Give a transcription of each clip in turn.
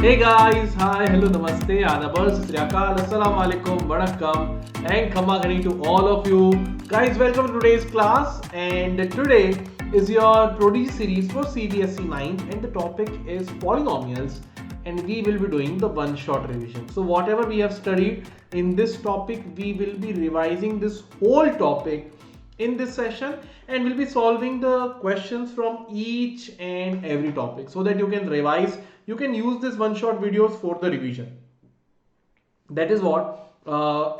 Hey guys, hi, hello, namaste, adabar, satriyakal, assalamu alaikum, vanakkam, and khamagani to all of you. Guys, welcome to today's class. And today is your Prodigy series for CBSE 9th, and the topic is polynomials. And we will be doing the one shot revision. So, whatever we have studied in this topic, we will be revising this whole topic in this session, and we'll be solving the questions from each and every topic so that you can revise. You can use this one shot videos for the revision. That is what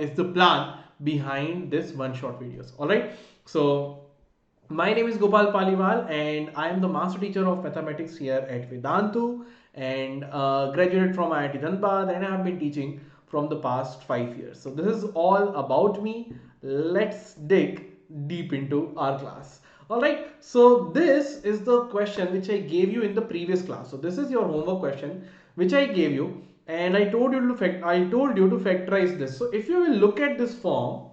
is the plan behind this one shot videos. All right, so my name is Gopal Paliwal and I am the master teacher of mathematics here at Vedantu, and graduated from IIT Dhanbad, and I have been teaching from the past 5 years. So this is all about me. Let's dig deep into our class. All right, so this is the question which I gave you in the previous class. So this is your homework question which I gave you, and I told you to factorize this. So if you will look at this form,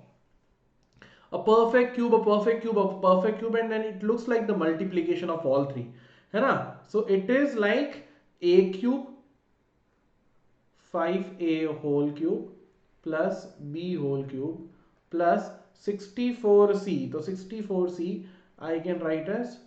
a perfect cube, a perfect cube, a perfect cube, and then it looks like the multiplication of all three, है ना? So it is like a cube 5a whole cube plus b whole cube plus 64c. So 64c I can write as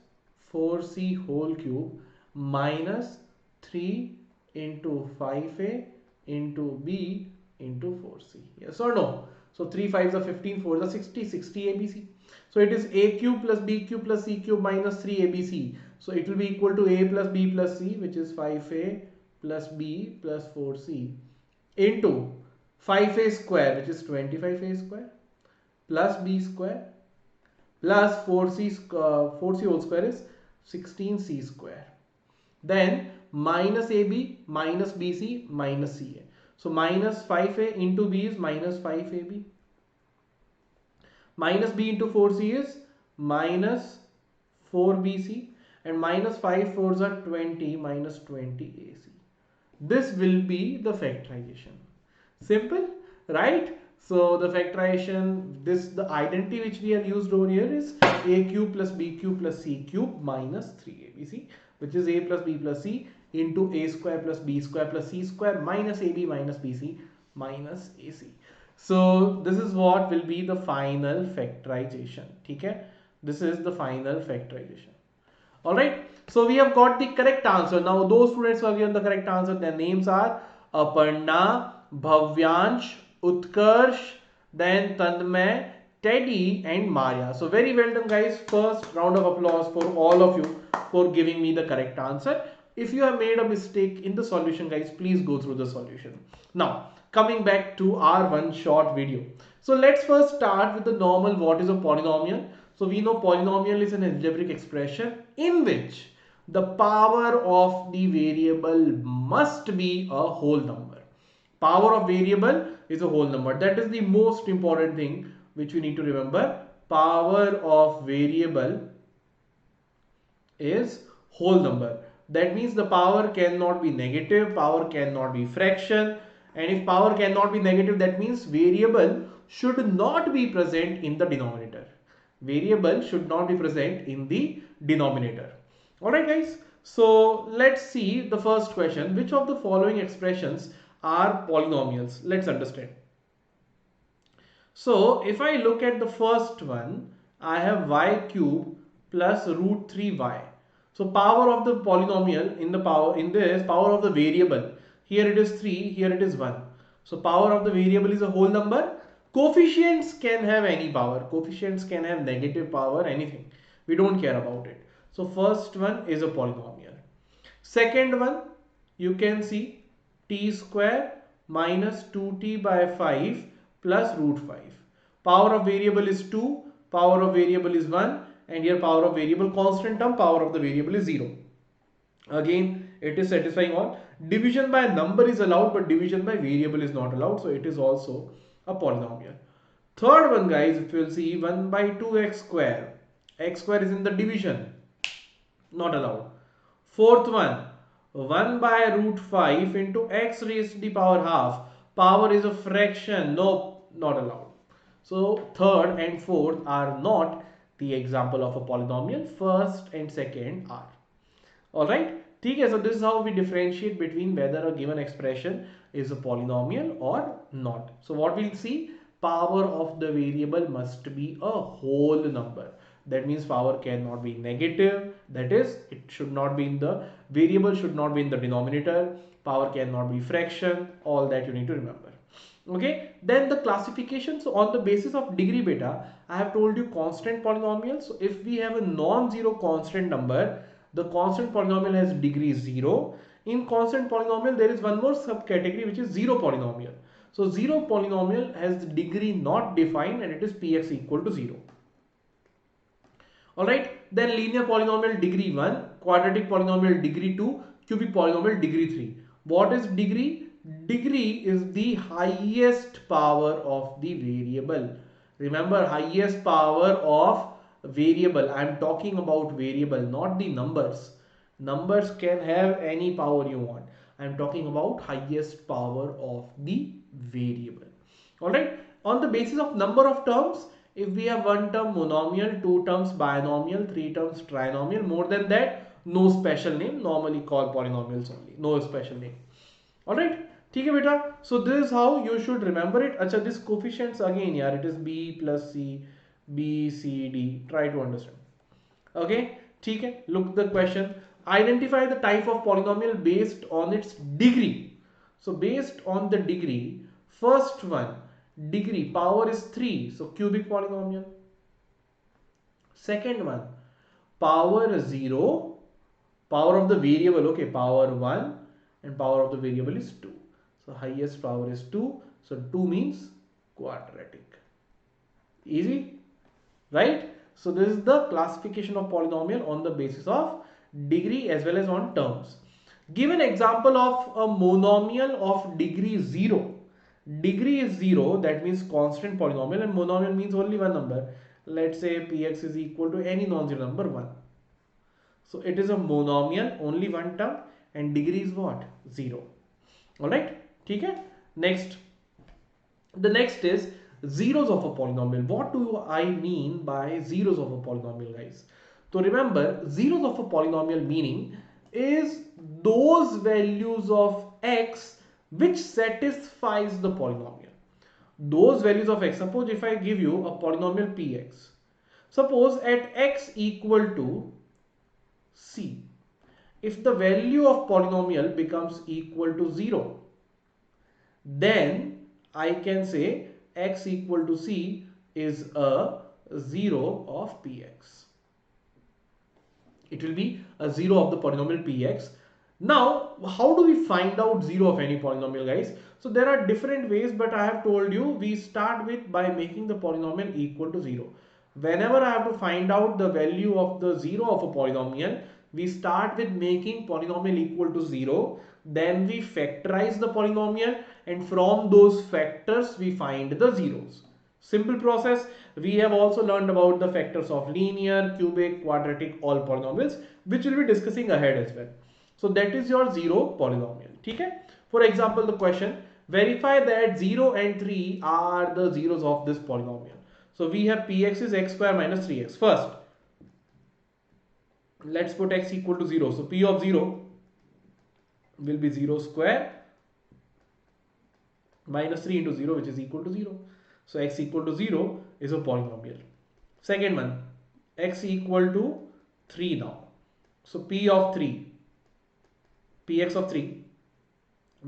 4c whole cube minus 3 into 5a into b into 4c. Yes or no? So 3 5s are 15, 4s are 60, 60 ABC. So it is a cube plus b cube plus c cube minus 3 ABC. So it will be equal to a plus b plus c, which is 5a plus b plus 4c into 5a square, which is 25a square, plus b square plus 4c whole square is 16c square. Then minus ab minus bc minus ca. So minus 5a into b is minus 5ab. Minus b into 4c is minus 4bc, and minus 5 4s are 20 minus 20ac. This will be the factorization. Simple, right? So the factorization, the identity which we have used over here is a cube plus b cube plus c cube minus 3abc, which is a plus b plus c into a square plus b square plus c square minus ab minus bc minus ac. So this is what will be the final factorization. Okay, this is the final factorization. All right, so we have got the correct answer. Now those students who have given the correct answer, their names are Aparna, Bhavyansh, Utkarsh, then Tanmay, Teddy and Maria. So very well done guys. First round of applause for all of you for giving me the correct answer. If you have made a mistake in the solution guys, please go through the solution. Now coming back to our one short video. So let's first start with the normal what is a polynomial. So we know polynomial is an algebraic expression in which the power of the variable must be a whole number. Power of variable is a whole number. That is the most important thing which we need to remember. Power of variable is whole number. That means the power cannot be negative, power cannot be fraction, and if power cannot be negative, that means variable should not be present in the denominator. Variable should not be present in the denominator. Alright guys, so let's see the first question. Which of the following expressions are polynomials? Let's understand. So if I look at the first one, I have y cube plus root 3y. So power of the polynomial in this power of the variable, here it is 3, here it is 1. So power of the variable is a whole number. Coefficients can have any power. Coefficients can have negative power, anything. We don't care about it. So first one is a polynomial. Second one, you can see t square minus 2t by 5 plus root 5. Power of variable is 2, power of variable is 1, and here power of variable constant term, power of the variable is 0. Again, it is satisfying all. Division by number is allowed, but division by variable is not allowed, so it is also a polynomial. Third one guys, if you will see 1 by 2x square, x square is in the division, not allowed. Fourth one, 1 by root 5 into x raised to the power half, power is a fraction, no, not allowed. So third and fourth are not the example of a polynomial, first and second are. Alright, ठीक है. So this is how we differentiate between whether a given expression is a polynomial or not. So what we'll see, power of the variable must be a whole number. That means power cannot be negative. That is, it should not be in the variable, should not be in the denominator. Power cannot be fraction. All that you need to remember. Okay, then the classification. So on the basis of degree beta, I have told you constant polynomials. So if we have a non-zero constant number, the constant polynomial has degree 0. In constant polynomial, there is one more subcategory which is zero polynomial. So zero polynomial has degree not defined and it is px equal to 0. Alright, then linear polynomial degree 1, quadratic polynomial degree 2, cubic polynomial degree 3. What is degree? Degree is the highest power of the variable. Remember, highest power of variable. I am talking about variable, not the numbers. Numbers can have any power you want. I am talking about highest power of the variable. Alright, on the basis of number of terms, if we have one term monomial, two terms binomial, three terms trinomial, more than that, no special name, normally called polynomials only, no special name. Alright, ठीक है बेटा. So this is how you should remember it. अच्छा, this coefficients again यार, it is b plus c, b, c, d. Try to understand. Okay, ठीक है. Look the question. Identify the type of polynomial based on its degree. So based on the degree, first one, degree power is 3, so cubic polynomial. Second one, power 0, power of the variable, okay, power 1 and power of the variable is 2. So highest power is 2, so 2 means quadratic. Easy, right? So this is the classification of polynomial on the basis of degree as well as on terms. Give an example of a monomial of degree 0. Degree is 0, that means constant polynomial, and monomial means only one number. Let's say px is equal to any non-zero number 1. So it is a monomial, only one term, and degree is what? 0. Alright, okay? Next, the next is zeros of a polynomial. What do I mean by zeros of a polynomial, guys? So remember, zeros of a polynomial meaning is those values of x which satisfies the polynomial. Those values of x, suppose if I give you a polynomial px, suppose at x equal to c, if the value of polynomial becomes equal to 0, then I can say x equal to c is a 0 of px. It will be a 0 of the polynomial px. Now, how do we find out 0 of any polynomial, guys? So there are different ways, but I have told you we start with by making the polynomial equal to 0. Whenever I have to find out the value of the 0 of a polynomial, we start with making polynomial equal to 0. Then we factorize the polynomial, and from those factors we find the zeros. Simple process. We have also learned about the factors of linear, cubic, quadratic, all polynomials, which we'll be discussing ahead as well. So that is your 0 polynomial. Okay? For example, the question, verify that 0 and 3 are the zeros of this polynomial. So we have px is x square minus 3x. First, let's put x equal to 0. So p of 0 will be 0 square minus 3 into 0, which is equal to 0. So x equal to 0 is a polynomial. Second one, x equal to 3 now. So p of 3, px of 3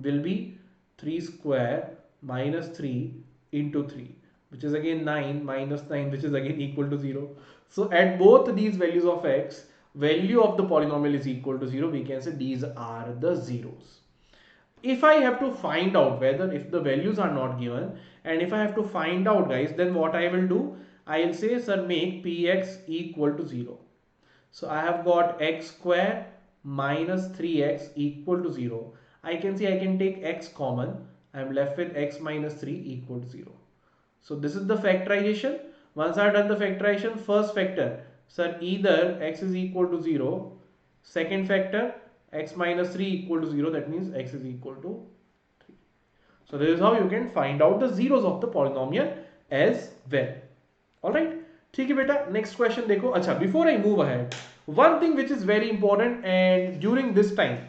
will be 3 square minus 3 into 3, which is again 9 minus 9, which is again equal to 0. So at both these values of x, value of the polynomial is equal to 0. We can say these are the zeros. If I have to find out whether if the values are not given, and if I have to find out, guys, then what I will do, I will say, sir, make px equal to 0. So I have got x square minus 3x equal to 0. I can see I can take x common. I am left with x minus 3 equal to 0. So this is the factorization. Once I have done the factorization, first factor, sir, either x is equal to 0. Second factor, x minus 3 equal to 0, that means x is equal to 3. So this is how you can find out the zeros of the polynomial as well. Alright, ठीक है बेटा. Next question देखो. अच्छा, before I move ahead, One thing which is very important, and during this time,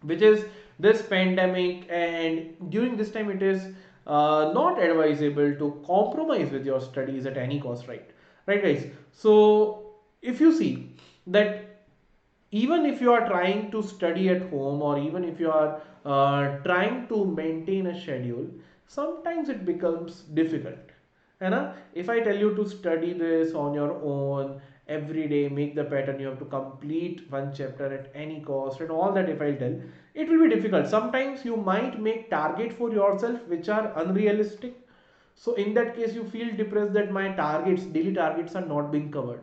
which is this pandemic, and during this time it is not advisable to compromise with your studies at any cost, right guys? So if you see that even if you are trying to study at home, or even if you are trying to maintain a schedule, sometimes it becomes difficult. है ना? If I tell you to study this on your own every day, make the pattern, you have to complete one chapter at any cost, and all that, if I tell, it will be difficult. Sometimes you might make target for yourself which are unrealistic. So in that case, you feel depressed that my targets, daily targets, are not being covered.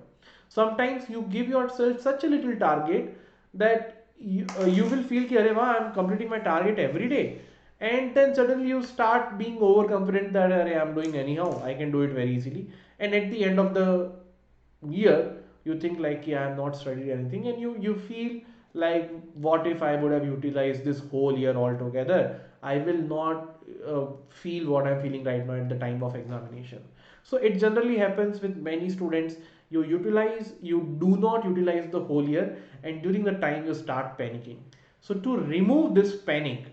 Sometimes you give yourself such a little target that you will feel कि अरे वाह, I'm completing my target every day, and then suddenly you start being overconfident that अरे I'm doing anyhow, I can do it very easily, and at the end of the year you think like, yeah, I'm not studied anything, and you feel like, what if I would have utilized this whole year altogether? I will not feel what I'm feeling right now at the time of examination. So it generally happens with many students. You do not utilize the whole year, and during the time you start panicking. So to remove this panic,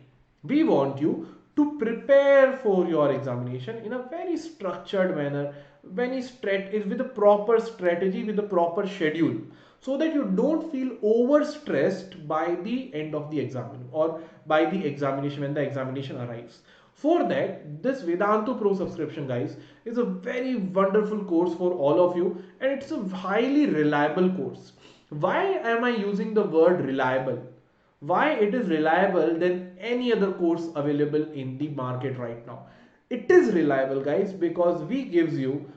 we want you to prepare for your examination in a very structured manner, with a proper strategy, with a proper schedule, so that you don't feel overstressed by the end of the exam, or by the examination, when the examination arrives. For that, this Vedantu Pro subscription, guys, is a very wonderful course for all of you, and it's a highly reliable course. Why am I using the word reliable? Why it is reliable than any other course available in the market right now? It is reliable, guys, because we give you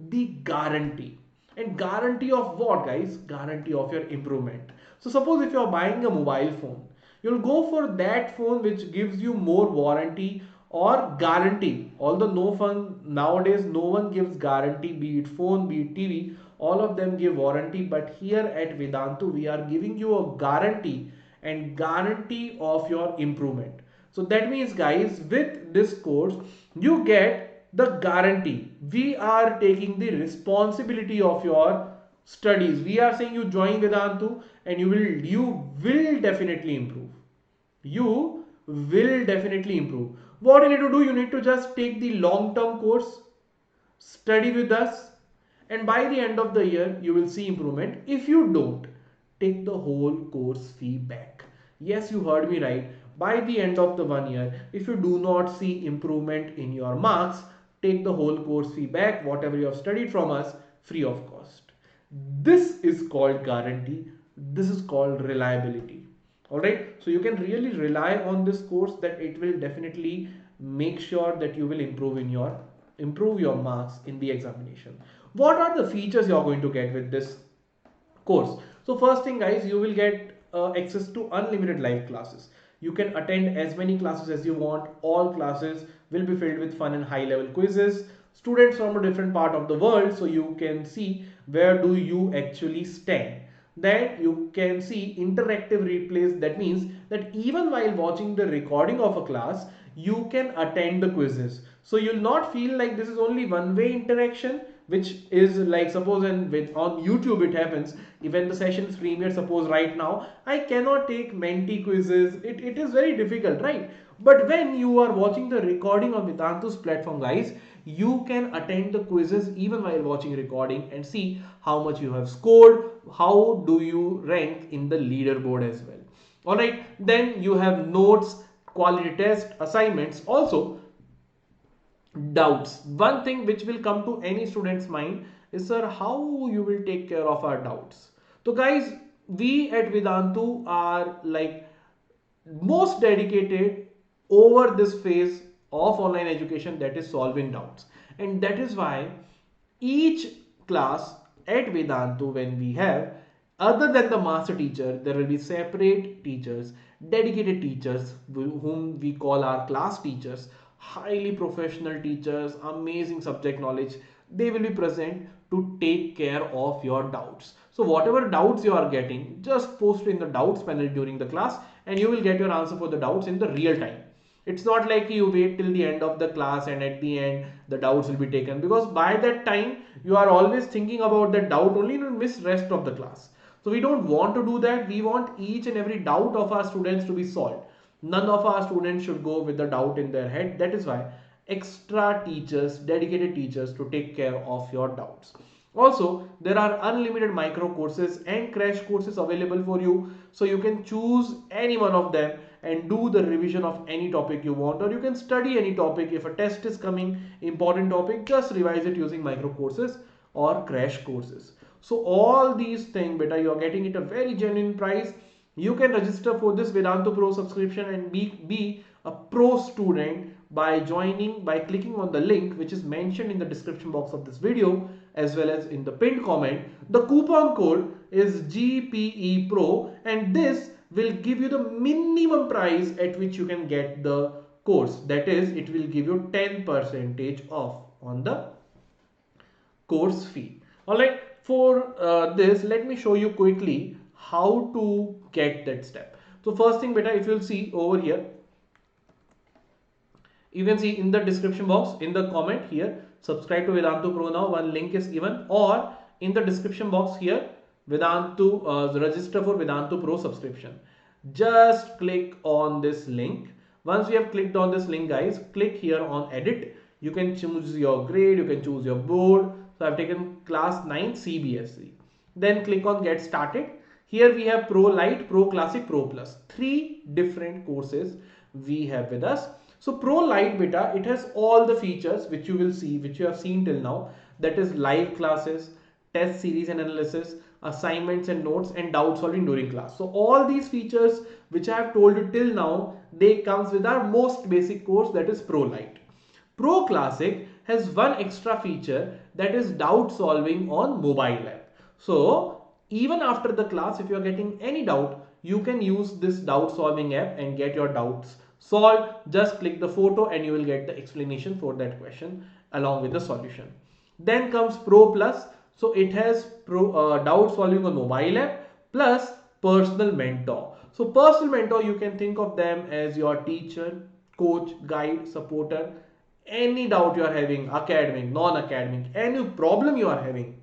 the guarantee. And guarantee of what, guys? Guarantee of your improvement. So suppose if you are buying a mobile phone, you'll go for that phone which gives you more warranty or guarantee. Although no phone nowadays, no one gives guarantee, be it phone, be it TV, all of them give warranty. But here at Vedantu, we are giving you a guarantee, and guarantee of your improvement. So that means, guys, with this course, you get the guarantee. We are taking the responsibility of your studies. We are saying you join Vedantu, and you will definitely improve. You will definitely improve. What you need to do, you need to just take the long term course, study with us, and by the end of the year you will see improvement. If you don't, take the whole course fee back. Yes, you heard me right. By the end of the 1 year, if you do not see improvement in your marks, take the whole course fee back, whatever you have studied from us, free of cost. This is called guarantee. This is called reliability. All right, so you can really rely on this course, that it will definitely make sure that you will improve your marks in the examination. What are the features you are going to get with this course? So first thing, guys, you will get access to unlimited live classes. You can attend as many classes as you want. All classes will be filled with fun and high level quizzes, students from a different part of the world, so you can see where do you actually stand. Then you can see interactive replays. That means that even while watching the recording of a class, you can attend the quizzes. So you'll not feel like this is only one way interaction, which is like, suppose, and with on YouTube it happens, even the sessions premiere, suppose right now I cannot take Menti quizzes, it is very difficult, right? But when you are watching the recording on Vedantu's platform, guys, you can attend the quizzes even while watching recording, and see how much you have scored, how do you rank in the leaderboard as well. All right, then you have notes, quality test, assignments, also doubts. One thing which will come to any student's mind is, sir, how you will take care of our doubts? So guys, we at Vedantu are like most dedicated over this phase of online education, that is solving doubts. And that is why each class at Vedantu, when we have, other than the master teacher, there will be separate teachers, dedicated teachers whom we call our class teachers, highly professional teachers, amazing subject knowledge. They will be present to take care of your doubts. So whatever doubts you are getting, just post in the doubts panel during the class, and you will get your answer for the doubts in the real time. It's not like you wait till the end of the class and at the end the doubts will be taken, because by that time you are always thinking about that doubt only and miss rest of the class. So we don't want to do that. We want each and every doubt of our students to be solved. None of our students should go with the doubt in their head. That is why extra teachers, dedicated teachers to take care of your doubts. Also, there are unlimited micro courses and crash courses available for you. So you can choose any one of them and do the revision of any topic you want, or you can study any topic. If a test is coming, important topic, just revise it using micro courses or crash courses. So all these things, beta, you are getting it a very genuine price. You can register for this Vedantu Pro subscription and be a pro student by clicking on the link which is mentioned in the description box of this video as well as in the pinned comment. The coupon code is GPE Pro, and this will give you the minimum price at which you can get the course. That is, it will give you 10% off on the course fee. Alright, for this, let me show you quickly how to get that step. So first thing, beta, if you'll see over here, you can see in the description box, in the comment here, subscribe to Vedantu Pro now, one link is given, or in the description box here, register for Vedantu Pro subscription. Just click on this link. Once you have clicked on this link, guys, click here on edit. You can choose your grade, you can choose your board. So I've taken class 9 CBSE. Then click on get started. Here we have Pro Lite, Pro Classic, Pro Plus. 3 different courses we have with us. So Pro Lite, beta, it has all the features which you will see, which you have seen till now. That is live classes, test series and analysis, assignments and notes, and doubt solving during class. So all these features which I have told you till now, they comes with our most basic course, that is Pro Lite. Pro Classic has one extra feature, that is doubt solving on mobile app. So even after the class, if you are getting any doubt, you can use this doubt solving app and get your doubts solved. Just click the photo and you will get the explanation for that question along with the solution. Then comes Pro Plus. So it has doubt solving on mobile app plus personal mentor. So personal mentor, you can think of them as your teacher, coach, guide, supporter. Any doubt you are having, academic, non-academic, any problem you are having,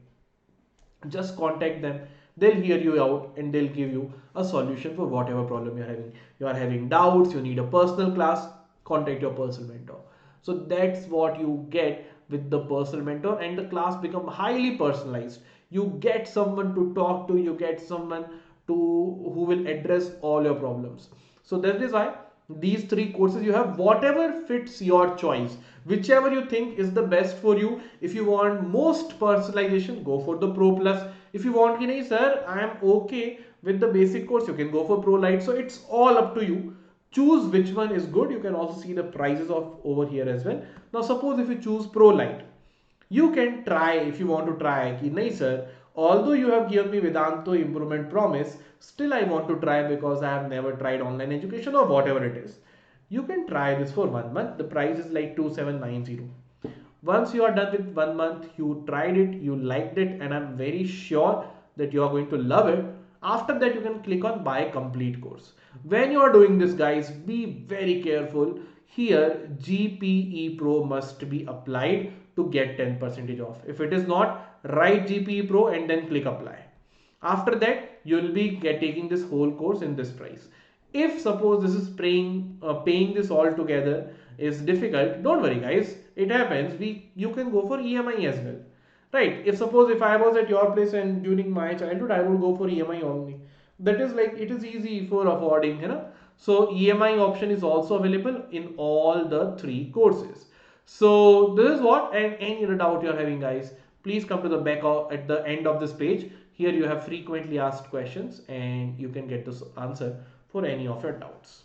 just contact them. They'll hear you out and they'll give you a solution for whatever problem you're having. You are having doubts, you need a personal class, contact your personal mentor. So that's what you get with the personal mentor, and the class become highly personalized. You get someone to talk to, you get someone who will address all your problems. So that is why these 3 courses you have, whatever fits your choice, whichever you think is the best for you. If you want most personalization, go for the Pro Plus. If you want, sir, I am okay with the basic course, you can go for Pro Lite. So it's all up to you. Choose which one is good. You can also see the prices of over here as well. Now suppose if you choose Pro Lite, you can try, if you want to try, sir, although you have given me Vedantu improvement promise, still I want to try because I have never tried online education or whatever it is. You can try this for 1 month. The price is like 2790. Once you are done with 1 month, you tried it, you liked it, and I'm very sure that you are going to love it. After that, you can click on buy complete course. When you are doing this, guys, be very careful. Here, GPE Pro must be applied to get 10% off. If it is not, write GPE Pro and then click apply. After that, you will be taking this whole course in this price. If suppose this is paying this all together is difficult, don't worry, guys. It happens. You can go for EMI as well, right? If suppose if I was at your place and during my childhood, I would go for EMI only. That is like, it is easy for affording, So EMI option is also available in all the 3 courses. So this is what, and any other doubt you are having, guys, please come to the back at the end of this page. Here you have frequently asked questions and you can get this answer for any of your doubts.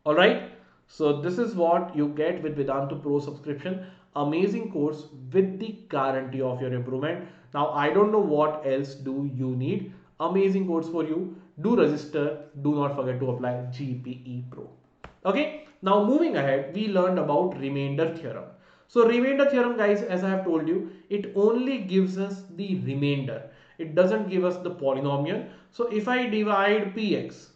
All right. So this is what you get with Vedantu Pro subscription. Amazing course with the guarantee of your improvement. Now I don't know what else do you need. Amazing course for you. Do register. Do not forget to apply GPE Pro. Okay. Now moving ahead, we learned about remainder theorem. So remainder theorem, guys, as I have told you, it only gives us the remainder. It doesn't give us the polynomial. So if I divide px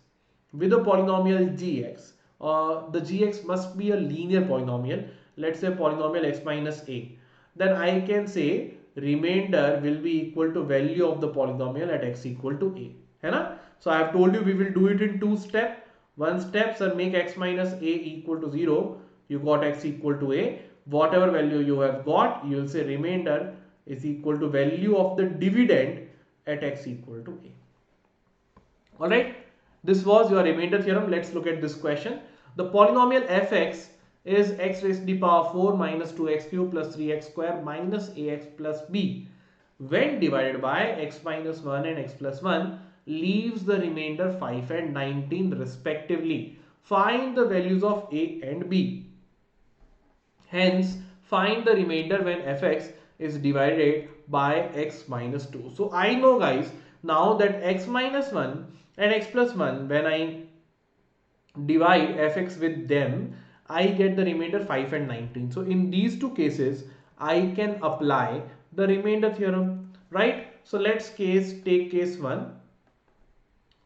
with a polynomial gx, the gx must be a linear polynomial, let's say polynomial x minus a, then I can say remainder will be equal to value of the polynomial at x equal to a, है ना? So I have told you we will do it in two steps. One step, sir, make x minus a equal to 0. You got x equal to a. Whatever value you have got, you will say remainder is equal to value of the dividend at x equal to a. Alright, this was your remainder theorem. Let's look at this question. The polynomial fx is x raised to the power 4 minus 2x cube plus 3x square minus ax plus b when divided by x minus 1 and x plus 1 leaves the remainder 5 and 19 respectively. Find the values of a and b. Hence, find the remainder when fx is divided by x minus 2. So I know, guys, now that x minus 1 and x plus 1, when I divide fx with them, I get the remainder 5 and 19. So in these two cases, I can apply the remainder theorem, right? So let's take case 1.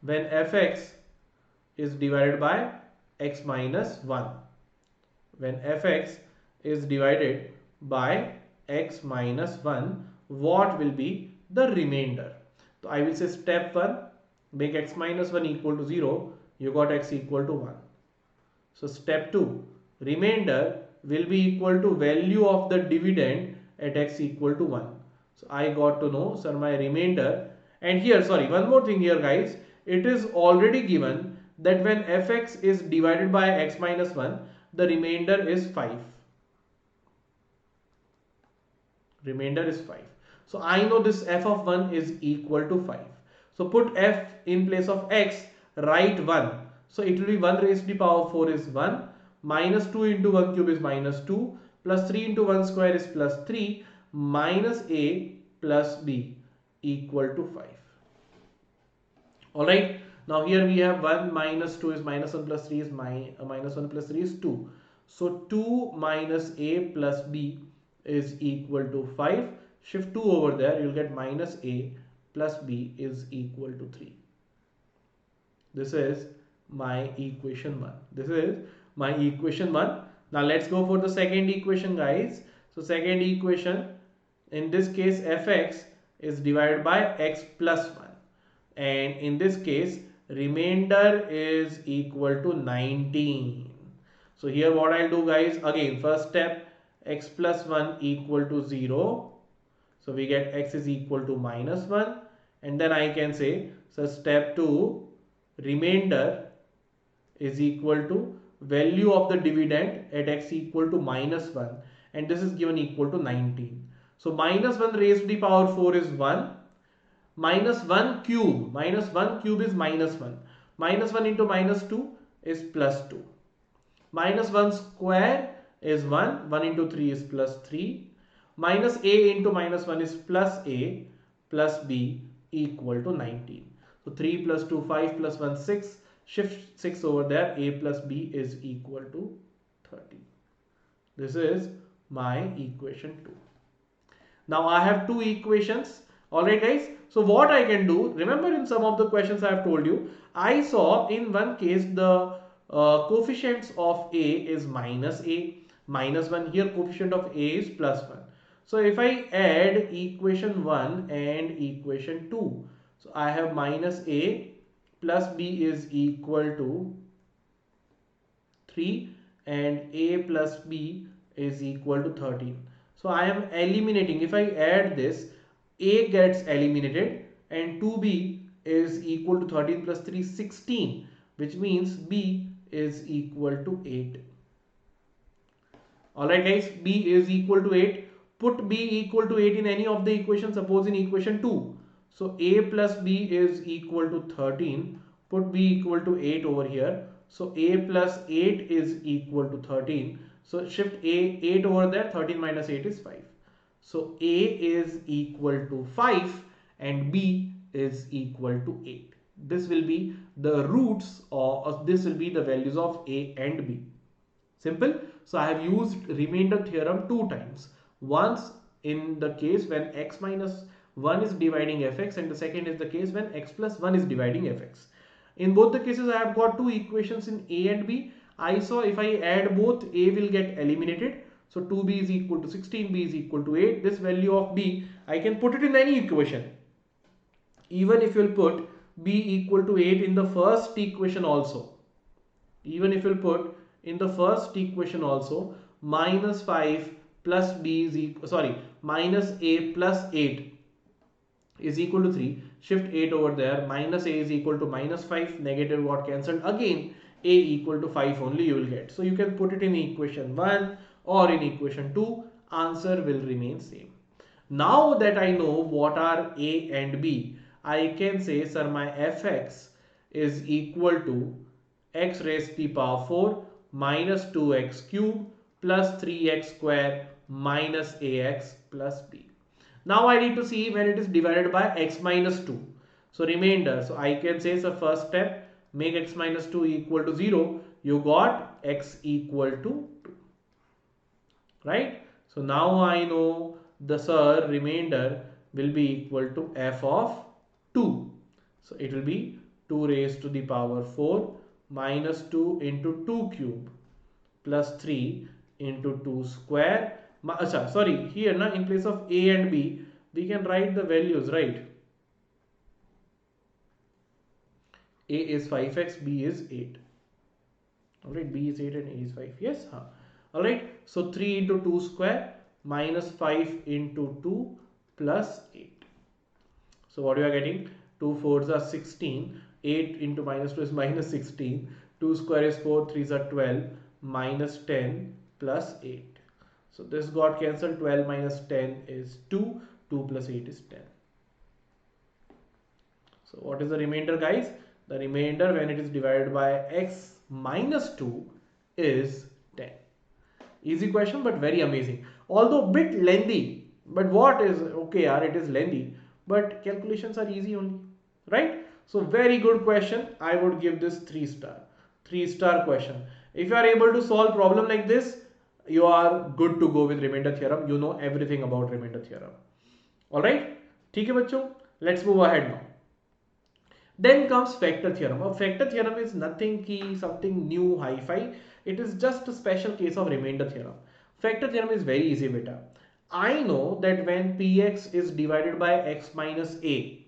When fx is divided by x minus 1. When fx is divided by x minus 1, what will be the remainder? So I will say step 1, make x minus 1 equal to 0, you got x equal to 1. So step 2, remainder will be equal to value of the dividend at x equal to 1. So I got to know, sir, my remainder, and here, sorry, one more thing here, guys, it is already given that when fx is divided by x minus 1, the remainder is 5. Remainder is 5. So I know this f of 1 is equal to 5. So put f in place of x, write 1. So it will be 1 raised to the power 4 is 1, minus 2 into 1 cube is minus 2, plus 3 into 1 square is plus 3, minus a plus b equal to 5. Alright, now here we have 1 minus 2 is minus 1 plus 3 is minus 1 plus 3 is 2. So 2 minus a plus b is equal to 5. Shift 2 over there, you'll get minus a plus b is equal to 3. This is my equation 1. This is my equation 1. Now let's go for the second equation, guys. So second equation, in this case fx is divided by x plus 1. And in this case, remainder is equal to 19. So here what I'll do, guys, again, first step, x plus 1 equal to 0. So we get x is equal to minus 1. And then I can say, so step 2, remainder is equal to value of the dividend at x equal to minus 1. And this is given equal to 19. So minus 1 raised to the power 4 is 1. Minus 1 cube is minus 1. Minus 1 into minus 2 is plus 2. Minus 1 square is 1. 1 into 3 is plus 3. Minus a into minus 1 is plus a plus b equal to 19. So 3 plus 2, 5 plus 1, 6. Shift 6 over there. A plus b is equal to 30. This is my equation 2. Now I have two equations. Alright, guys. So what I can do, remember in some of the questions I have told you, I saw in one case the coefficients of a is minus a, minus 1. Here coefficient of a is plus 1. So if I add equation 1 and equation 2, so I have minus a plus b is equal to 3 and a plus b is equal to 13. So I am eliminating, if I add this, a gets eliminated and 2b is equal to 13 plus 3 16, which means b is equal to 8. Alright, guys, b is equal to 8. Put b equal to 8 in any of the equations, suppose in equation 2. So a plus b is equal to 13. Put b equal to 8 over here. So a plus 8 is equal to 13. So shift a 8 over there, 13 minus 8 is 5. So a is equal to 5 and b is equal to 8. This will be the roots, or this will be the values of a and b. Simple. So I have used remainder theorem 2 times. Once in the case when x minus 1 is dividing fx, and the second is the case when x plus 1 is dividing fx. In both the cases I have got two equations in a and b. I saw if I add both, A will get eliminated. So 2b is equal to 16, b is equal to 8. This value of b, I can put it in any equation. Even if you'll put b equal to 8 in the first equation also, even if you'll put in the first equation also, minus 5 plus b is equal, sorry, minus a plus 8 is equal to 3. Shift 8 over there. Minus a is equal to minus 5. Negative got cancelled. Again, a equal to 5 only you will get. So you can put it in equation 1 or in equation 2. Answer will remain same. Now that I know what are a and b, I can say, sir, my fx is equal to x raised to the power 4 minus 2x cube plus 3x square minus ax plus b. Now I need to see when it is divided by x minus 2. So remainder. So I can say, so first step, make x minus 2 equal to 0. You got x equal to 2. Right? So now I know the remainder will be equal to f of 2. So it will be 2 raised to the power 4 minus 2 into 2 cube plus 3 into 2 square. Sorry, here now in place of a and b, we can write the values, right? A is 5x, b is 8. Alright, b is 8 and a is 5. Yes, huh? Alright, so 3 into 2 square minus 5 into 2 plus 8. So what you are getting? 2 4s are 16. 8 into minus 2 is minus 16. 2 square is 4, 3s are 12. Minus 10 plus 8. So this got cancelled. 12 minus 10 is 2. 2 plus 8 is 10. So what is the remainder, guys? The remainder when it is divided by x minus 2 is 10. Easy question but very amazing. Although bit lengthy. But what is okay, it is lengthy. But calculations are easy only. Right? So very good question. I would give this 3 star. 3-star question. If you are able to solve problem like this, you are good to go with remainder theorem. You know everything about remainder theorem. Alright? ठीक है बच्चों? Let's move ahead now. Then comes factor theorem. A factor theorem is nothing key, something new, hi-fi. It is just a special case of remainder theorem. Factor theorem is very easy, beta. I know that when px is divided by x minus a,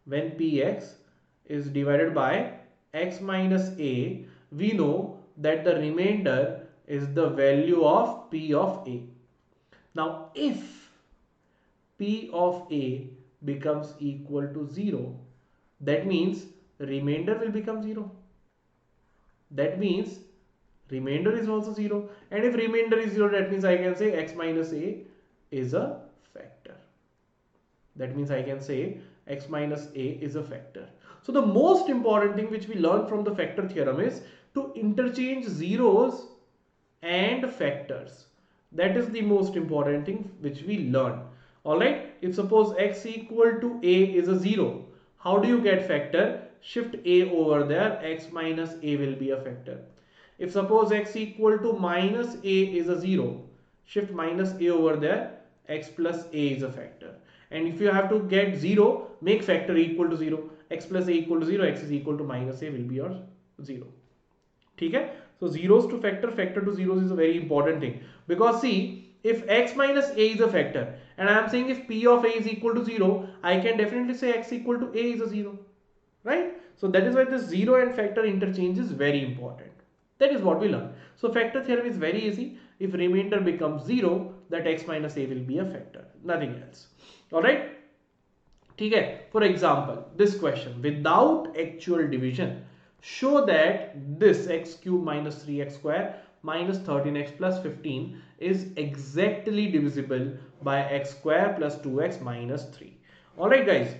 when px is divided by x minus a, we know that the remainder is the value of p of a. Now, if p of a becomes equal to 0, that means remainder will become 0. That means remainder is also 0. And if remainder is 0, that means I can say x minus a is a factor. That means I can say x minus a is a factor. So the most important thing which we learn from the factor theorem is to interchange zeros and factors. That is the most important thing which we learn. Alright, if suppose x equal to a is a 0, how do you get factor? Shift a over there, x minus a will be a factor. If suppose x equal to minus a is a 0, shift minus a over there, x plus a is a factor. And if you have to get 0, make factor equal to 0. X plus a equal to 0, x is equal to minus a will be your 0. Okay? So zeros to factor, factor to zeros is a very important thing. Because see, if x minus a is a factor, and I am saying if p of a is equal to 0, I can definitely say x equal to a is a 0. Right? So that is why this 0 and factor interchange is very important. That is what we learn. So factor theorem is very easy. If remainder becomes 0, that x minus a will be a factor. Nothing else. Alright? Okay. For example, this question, without actual division, show that this x cube minus 3x square minus 13x plus 15 is exactly divisible by x square plus 2x minus 3. Alright guys.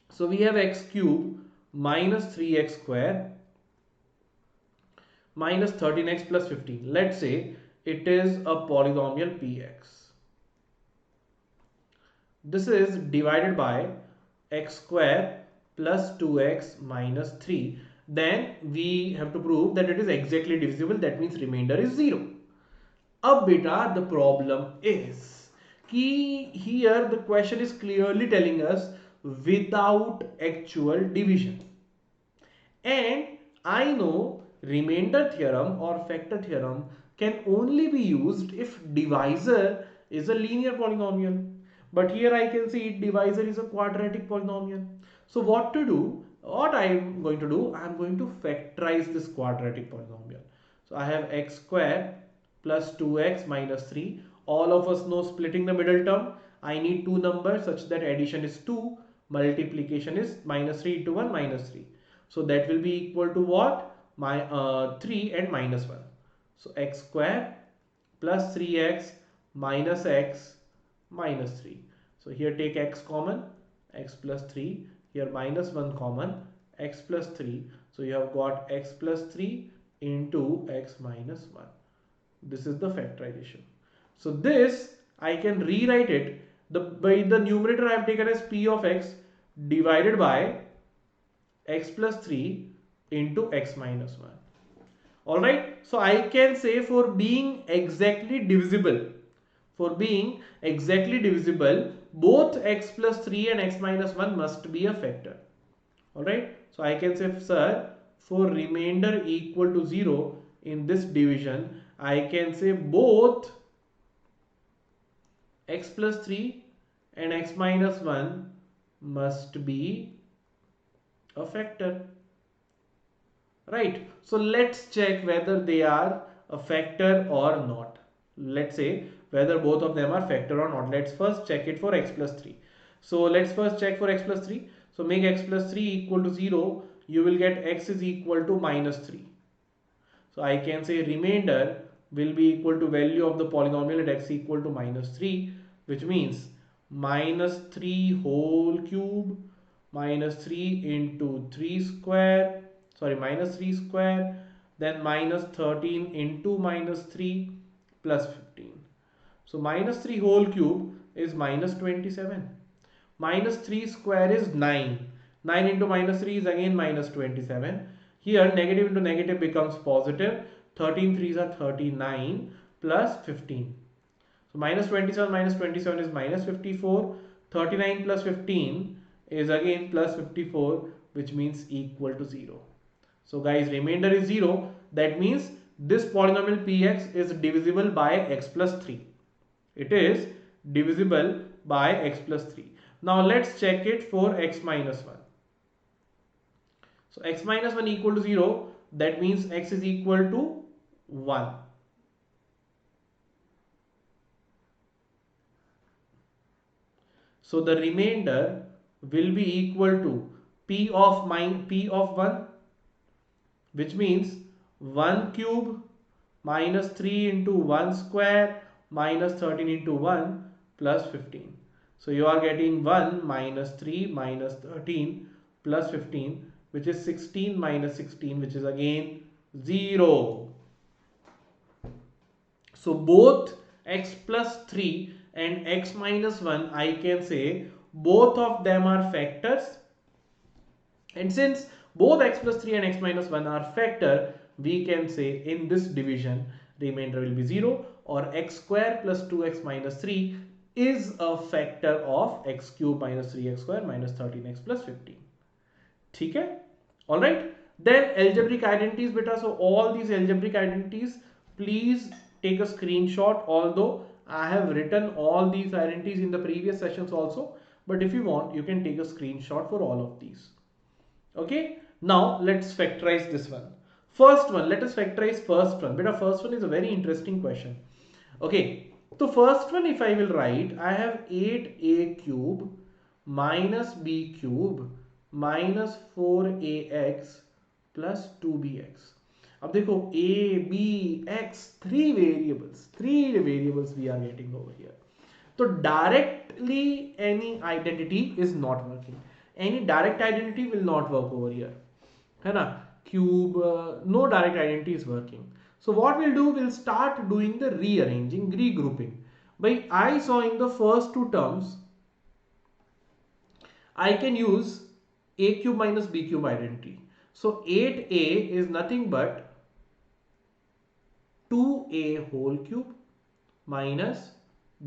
So we have x cube minus 3x square minus 13x plus 15. Let's say it is a polynomial px. This is divided by x square plus 2x minus 3. Then we have to prove that it is exactly divisible. That means remainder is 0. Ab beta, the problem is here the question is clearly telling us without actual division. And I know remainder theorem or factor theorem can only be used if divisor is a linear polynomial. But here I can see divisor is a quadratic polynomial. So what to do? What I am going to do? I am going to factorize this quadratic polynomial. So I have x square plus 2x minus 3. All of us know splitting the middle term. I need two numbers such that addition is 2, multiplication is minus 3 into 1 minus 3. So that will be equal to what? 3 and minus 1. So x square plus 3x minus x minus 3. So here take x common, x plus 3. Here minus 1 common, x plus 3. So you have got x plus 3 into x minus 1. This is the factorization. So this I can rewrite it. By the numerator I have taken as p of x divided by x plus 3 into x minus 1. Alright, so I can say for being exactly divisible, both x plus 3 and x minus 1 must be a factor. Alright, so I can say, sir, for remainder equal to 0 in this division, I can say both x plus 3 and x minus 1 must be a factor. Right, so let's check whether they are a factor or not. Let's say whether both of them are factor or not. Let's first check it for x plus 3. So let's first check for x plus 3. So make x plus 3 equal to 0. You will get x is equal to minus 3. So I can say remainder will be equal to value of the polynomial at x equal to minus 3, which means minus 3 whole cube minus 3 into 3 square, sorry, minus 3 square, then minus 13 into minus 3 plus 15. So minus 3 whole cube is minus 27. Minus 3 square is 9. 9 into minus 3 is again minus 27. Here negative into negative becomes positive. 13 threes are 39 plus 15. So minus 27 minus 27 is minus 54. 39 plus 15 is again plus 54, which means equal to 0. So guys, remainder is 0. That means this polynomial px is divisible by x plus 3. It is divisible by x plus 3. Now let's check it for x minus 1. So x minus 1 equal to 0. That means x is equal to 1. So the remainder will be equal to p of 1, which means 1 cube minus 3 into 1 square minus 13 into 1 plus 15. So you are getting 1 minus 3 minus 13 plus 15, which is 16 minus 16, which is again 0. So both x plus 3 and x minus 1, I can say both of them are factors. And since both x plus 3 and x minus 1 are factor, we can say in this division remainder will be 0, or x square plus 2x minus 3 is a factor of x cube minus 3x square minus 13x plus 15. ठीक है? Alright. Then algebraic identities beta. So all these algebraic identities, please take a screenshot, although I have written all these identities in the previous sessions also, but if you want you can take a screenshot for all of these. Okay, now let's factorize this one. First one, let us factorize first one. Beta, first one is a very interesting question. Okay, so first one, if I will write, I have 8a cube minus b cube minus 4ax plus 2bx. अब देखो a, b, x, three variables we are getting over here. So directly any identity is not working. Any direct identity will not work over here. है ना? Cube, no direct identity is working. So what we'll do, we'll start doing the rearranging, regrouping. By I saw in the first two terms, I can use a cube minus b cube identity. So 8a is nothing but 2a whole cube minus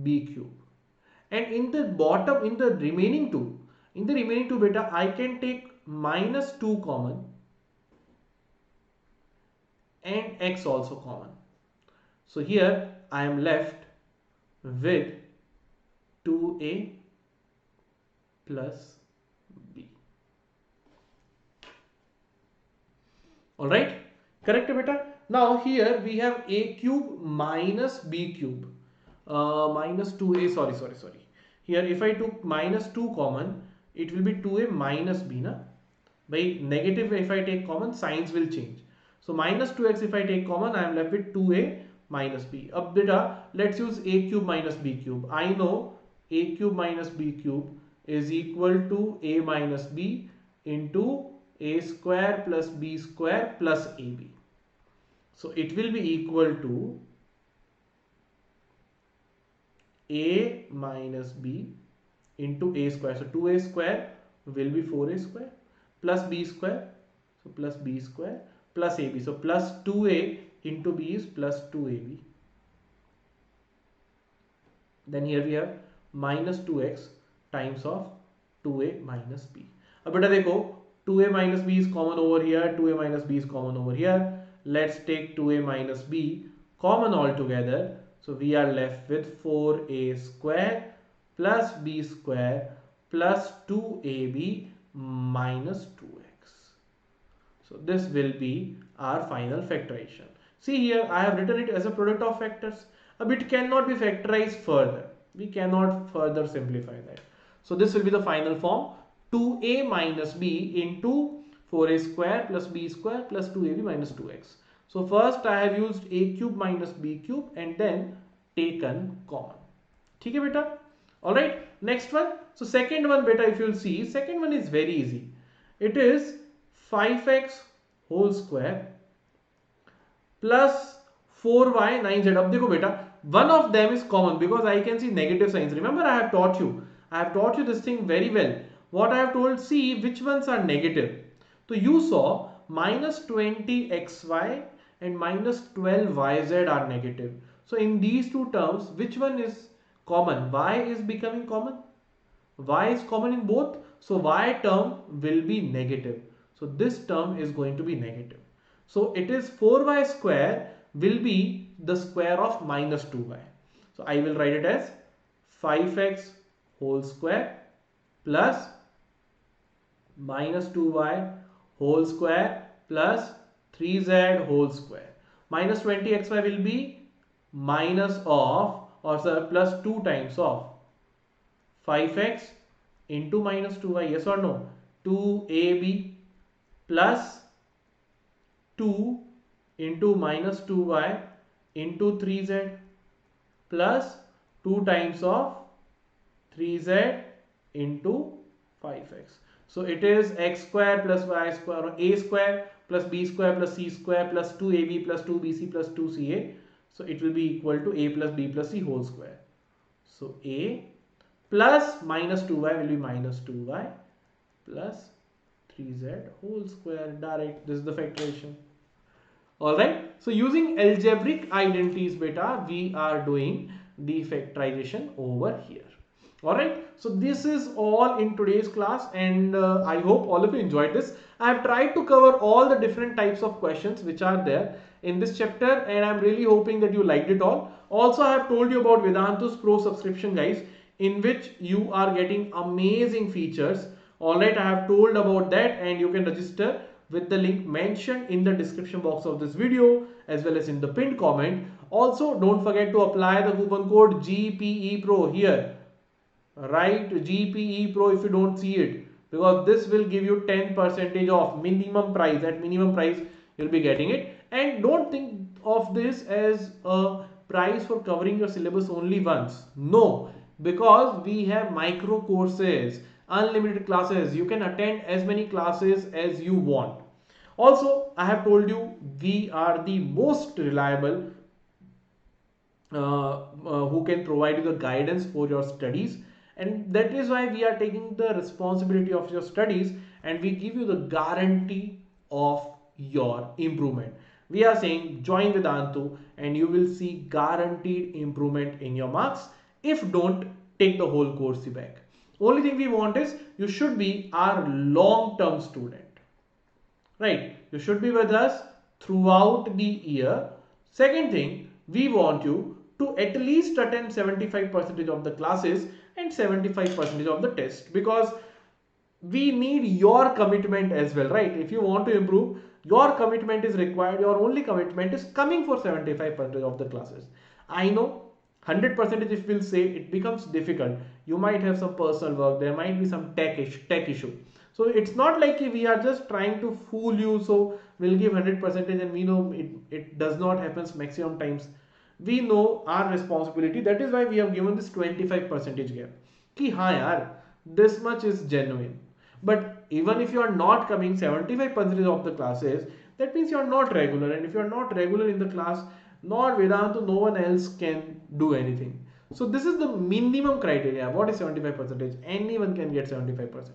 b cube. And in the bottom, in the remaining two beta, I can take minus 2 common and x also common. So here I am left with 2a plus b. Alright, correct beta? Now here we have a cube minus b cube minus 2a, sorry. Here if I took minus 2 common, it will be 2a minus b. Na? By negative, if I take common, signs will change. So minus 2x if I take common, I am left with 2a minus b. Ab beta, let's use a cube minus b cube. I know a cube minus b cube is equal to a minus b into a square plus b square plus ab. So it will be equal to a minus b into a square. So 2a square will be 4a square plus b square. So plus b square plus ab. So plus 2a into b is plus 2ab. Then here we have minus 2x times of 2a minus b. अब बेटा देखो 2a minus b is common over here, 2a minus b is common over here. Let's take 2a minus b common all together. So we are left with 4a square plus b square plus 2ab minus 2x. So this will be our final factorization. See here I have written it as a product of factors. It cannot be factorized further. We cannot further simplify that. So this will be the final form, 2a minus b into 4a square plus b square plus 2ab minus 2x. So first I have used a cube minus b cube and then taken common. ठीक है बेटा? Alright, next one. So second one beta, if you'll see, second one is very easy. It is 5x whole square plus 4y 9z. अब देखो बेटा, one of them is common because I can see negative signs. Remember I have taught you this thing very well. What I have told, see which ones are negative. So you saw minus 20xy and minus 12yz are negative. So in these two terms, which one is common? Y is becoming common. Y is common in both. So y term will be negative. So this term is going to be negative. So it is 4y square will be the square of minus 2y. So I will write it as 5x whole square plus minus 2y whole square plus 3z whole square. Minus 20xy will be minus of, or sorry, plus 2 times of 5x into minus 2y, yes or no? 2ab plus 2 into minus 2y into 3z plus 2 times of 3z into 5x. So it is x square plus y square, or a square plus b square plus c square plus 2ab plus 2bc plus 2ca. So it will be equal to a plus b plus c whole square. So a plus minus 2y will be minus 2y plus 3z whole square. Direct. This is the factorization. Alright. So using algebraic identities beta, we are doing the factorization over here. Alright, so this is all in today's class, and I hope all of you enjoyed this. I have tried to cover all the different types of questions which are there in this chapter, and I'm really hoping that you liked it all. Also, I have told you about Vedantus Pro subscription, guys, in which you are getting amazing features. Alright, I have told about that, and you can register with the link mentioned in the description box of this video as well as in the pinned comment. Also, don't forget to apply the coupon code GPE Pro here. Write GPE Pro if you don't see it, because this will give you 10% off minimum price. At minimum price you'll be getting it. And don't think of this as a price for covering your syllabus only once. No, because we have micro courses, unlimited classes. You can attend as many classes as you want. Also, I have told you we are the most reliable who can provide you the guidance for your studies. And that is why we are taking the responsibility of your studies, and we give you the guarantee of your improvement. We are saying join Vedantu and you will see guaranteed improvement in your marks. If don't, take the whole course back. Only thing we want is you should be our long-term student. Right? You should be with us throughout the year. Second thing, we want you to at least attend 75% of the classes and 75% of the test, because we need your commitment as well, right? If you want to improve, your commitment is required. Your only commitment is coming for 75% of the classes. I know 100% if we'll say, it becomes difficult. You might have some personal work, there might be some tech issue. So it's not like we are just trying to fool you, so we'll give 100% and we know it does not happen maximum times. We know our responsibility. That is why we have given this 25% gap ki ha yaar, this much is genuine. But even if you are not coming 75% of the classes, that means you are not regular, and if you are not regular in the class, not Vedantu, no one else can do anything. So this is the minimum criteria. What is 75%? Anyone can get 75%.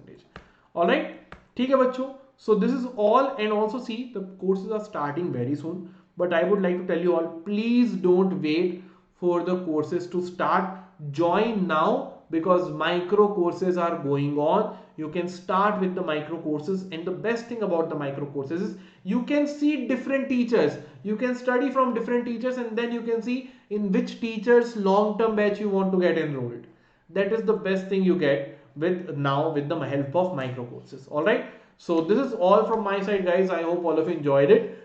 All right, ठीक है बच्चों. So this is all, and also see, the courses are starting very soon. But I would like to tell you all, please don't wait for the courses to start. Join now, because micro courses are going on. You can start with the micro courses, and the best thing about the micro courses is you can see different teachers. You can study from different teachers, and then you can see in which teachers long term batch you want to get enrolled. That is the best thing you get with the help of micro courses. All right, so this is all from my side, guys. I hope all of you enjoyed it.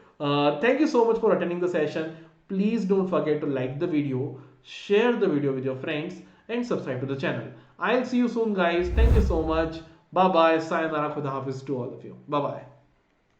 Thank you so much for attending the session. Please don't forget to like the video, share the video with your friends, and subscribe to the channel. I'll see you soon, guys. Thank you so much. Bye bye. Sayonara, Khuda Hafiz to all of you. Bye bye.